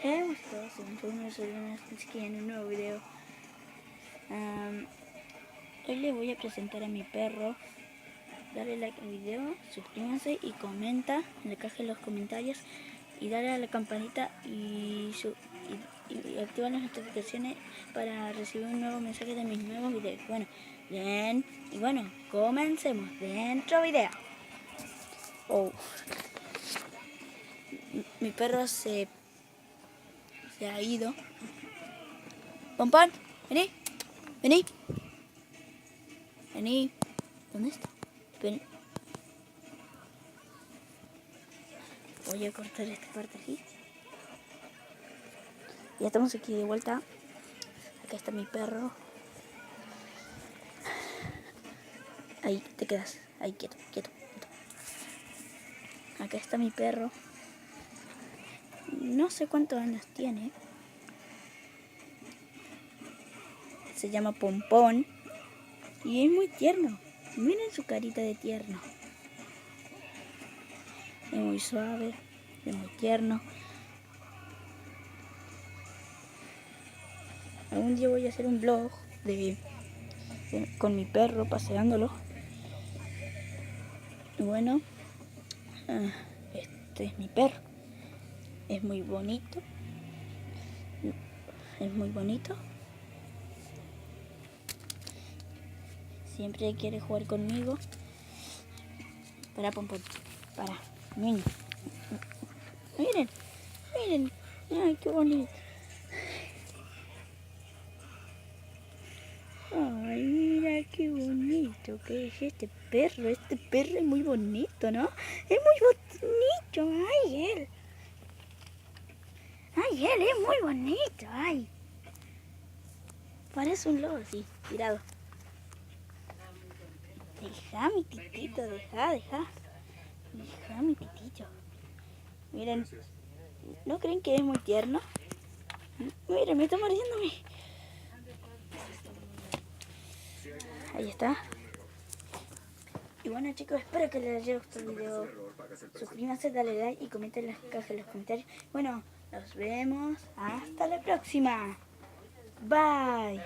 Hemos estado haciendo unos que en un nuevo video. Hoy les voy a presentar a mi perro. Dale like al video, suscríbanse y comenta en la caja de los comentarios. Y dale a la campanita y activan las notificaciones para recibir un nuevo mensaje de mis nuevos videos. Bien, y bueno, comencemos dentro video. Mi perro se ha ido. Pompón, vení. ¿Dónde está? Vení. Voy a cortar esta parte aquí. Ya estamos aquí de vuelta. Acá está mi perro. Ahí te quedas. Ahí, quieto. Acá está mi perro. No sé cuántos años tiene. Se llama Pompón. Y es muy tierno. Miren su carita de tierno. Es muy suave. Es muy tierno. Algún día voy a hacer un vlog con mi perro paseándolo. Y bueno, este es mi perro. Es muy bonito. Siempre quiere jugar conmigo. Para, Pompón. Para, niño. Miren. Ay, qué bonito. Ay, mira qué bonito que es este perro. Este perro es muy bonito, ¿no? Es muy bonito. Ay, él es muy bonito. Ay. Parece un lobo así, tirado. Deja mi titito, deja. Deja mi titito. Miren, ¿no creen que es muy tierno? Miren, me está mordiéndome. Ahí está. Y bueno, chicos, espero que les haya gustado el video. Suscríbanse, dale like y comenten en la caja de los comentarios. Bueno, nos vemos. Hasta la próxima. Bye.